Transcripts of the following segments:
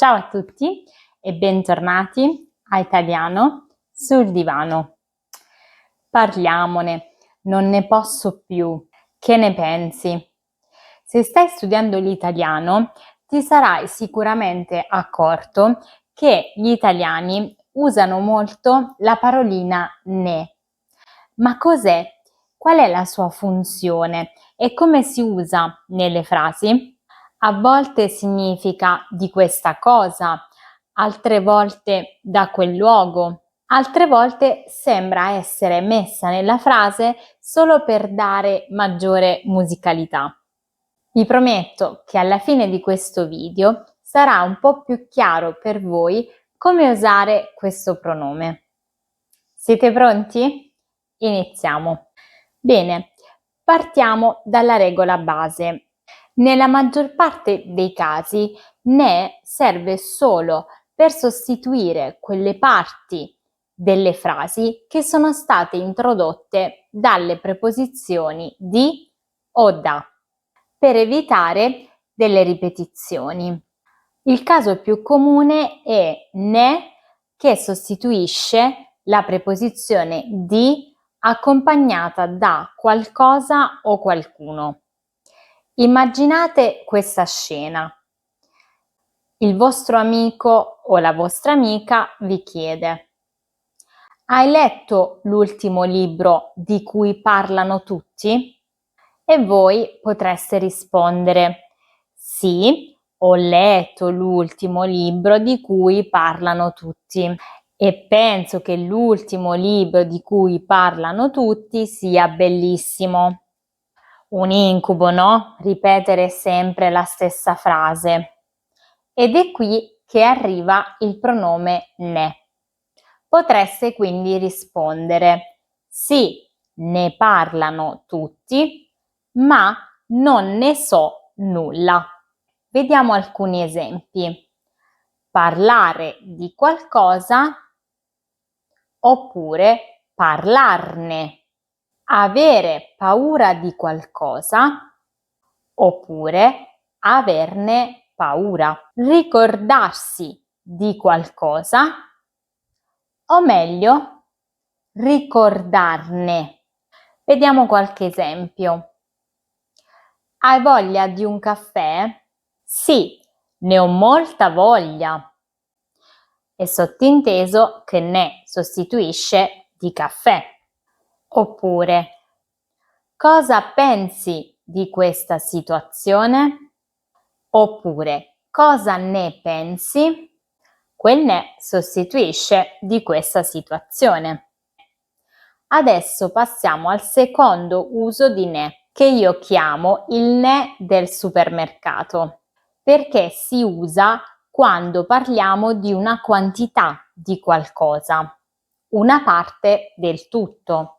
Ciao a tutti e bentornati a Italiano sul divano. Parliamone, non ne posso più. Che ne pensi? Se stai studiando l'italiano, ti sarai sicuramente accorto che gli italiani usano molto la parolina ne. Ma cos'è? Qual è la sua funzione e come si usa nelle frasi? A volte significa di questa cosa, altre volte da quel luogo, altre volte sembra essere messa nella frase solo per dare maggiore musicalità. Vi prometto che alla fine di questo video sarà un po' più chiaro per voi come usare questo pronome. Siete pronti? Iniziamo. Bene, partiamo dalla regola base. Nella maggior parte dei casi ne serve solo per sostituire quelle parti delle frasi che sono state introdotte dalle preposizioni di o da, per evitare delle ripetizioni. Il caso più comune è ne che sostituisce la preposizione di accompagnata da qualcosa o qualcuno. Immaginate questa scena. Il vostro amico o la vostra amica vi chiede: hai letto l'ultimo libro di cui parlano tutti? E voi potreste rispondere: sì, ho letto l'ultimo libro di cui parlano tutti e penso che l'ultimo libro di cui parlano tutti sia bellissimo. Un incubo, no? Ripetere sempre la stessa frase. Ed è qui che arriva il pronome ne. Potreste quindi rispondere: sì, ne parlano tutti, ma non ne so nulla. Vediamo alcuni esempi. Parlare di qualcosa oppure parlarne. Avere paura di qualcosa oppure averne paura. Ricordarsi di qualcosa o meglio ricordarne. Vediamo qualche esempio. Hai voglia di un caffè? Sì, ne ho molta voglia. È sottinteso che ne sostituisce di caffè. Oppure, cosa pensi di questa situazione? Oppure, cosa ne pensi? Quel ne sostituisce di questa situazione. Adesso passiamo al secondo uso di ne, che io chiamo il ne del supermercato, perché si usa quando parliamo di una quantità di qualcosa, una parte del tutto.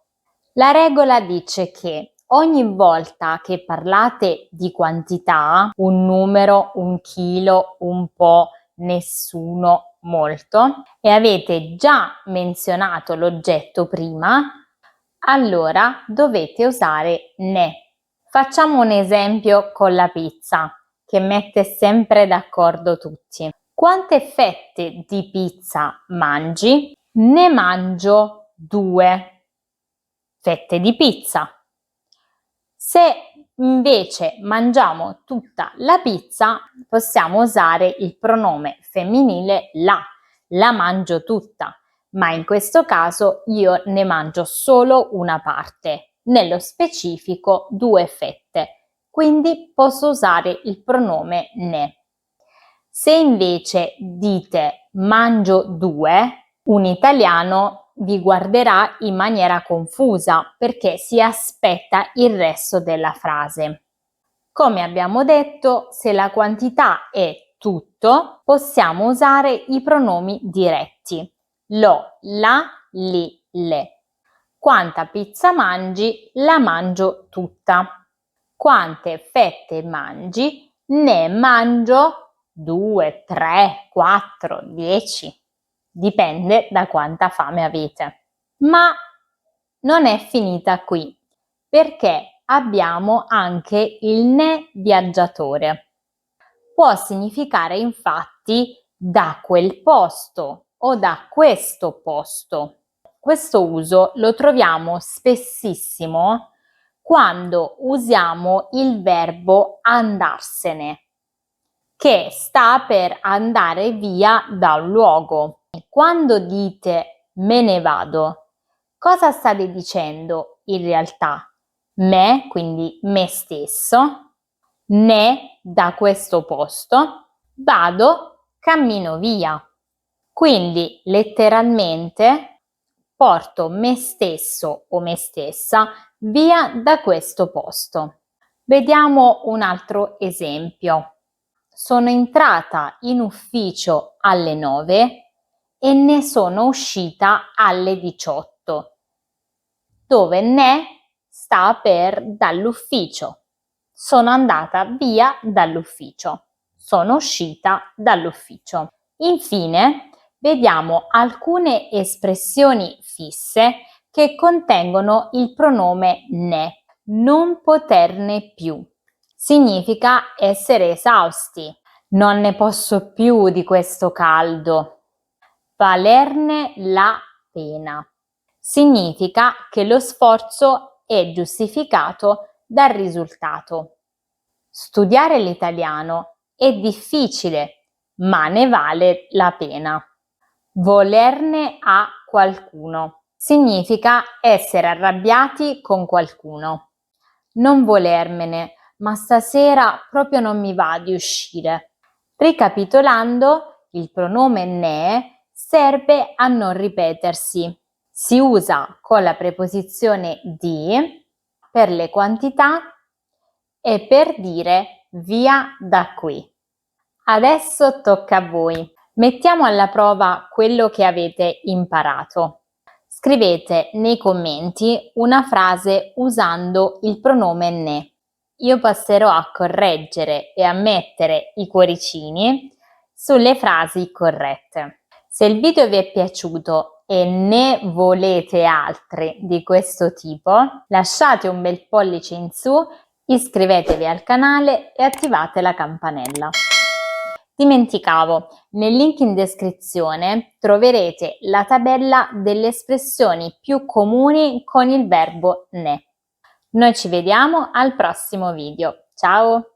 La regola dice che ogni volta che parlate di quantità, un numero, un chilo, un po', nessuno, molto, e avete già menzionato l'oggetto prima, allora dovete usare ne. Facciamo un esempio con la pizza, che mette sempre d'accordo tutti. Quante fette di pizza mangi? Ne mangio 2 fette di pizza. Se invece mangiamo tutta la pizza, possiamo usare il pronome femminile la mangio tutta, ma in questo caso io ne mangio solo una parte, nello specifico 2 fette, quindi posso usare il pronome ne. Se invece dite mangio 2, un italiano vi guarderà in maniera confusa perché si aspetta il resto della frase. Come abbiamo detto, se la quantità è tutto, possiamo usare i pronomi diretti: lo, la, li, le. Quanta pizza mangi? La mangio tutta. Quante fette mangi? Ne mangio 2, 3, 4, 10. Dipende da quanta fame avete. Ma non è finita qui, perché abbiamo anche il ne viaggiatore. Può significare infatti da quel posto o da questo posto. Questo uso lo troviamo spessissimo quando usiamo il verbo andarsene, che sta per andare via da un luogo. Quando dite me ne vado, cosa state dicendo in realtà? Me, quindi me stesso, ne da questo posto, vado, cammino via. Quindi letteralmente porto me stesso o me stessa via da questo posto. Vediamo un altro esempio. Sono entrata in ufficio alle 9 e ne sono uscita alle 18, dove ne sta per dall'ufficio. Sono andata via dall'ufficio. Sono uscita dall'ufficio. Infine, vediamo alcune espressioni fisse che contengono il pronome ne. Non poterne più. Significa essere esausti. Non ne posso più di questo caldo. Valerne la pena. Significa che lo sforzo è giustificato dal risultato. Studiare l'italiano è difficile, ma ne vale la pena. Volerne a qualcuno. Significa essere arrabbiati con qualcuno. Non volermene, ma stasera proprio non mi va di uscire. Ricapitolando, il pronome ne serve a non ripetersi. Si usa con la preposizione di per le quantità e per dire via da qui. Adesso tocca a voi. Mettiamo alla prova quello che avete imparato. Scrivete nei commenti una frase usando il pronome ne. Io passerò a correggere e a mettere i cuoricini sulle frasi corrette. Se il video vi è piaciuto e ne volete altri di questo tipo, lasciate un bel pollice in su, iscrivetevi al canale e attivate la campanella. Dimenticavo, nel link in descrizione troverete la tabella delle espressioni più comuni con il verbo ne. Noi ci vediamo al prossimo video. Ciao!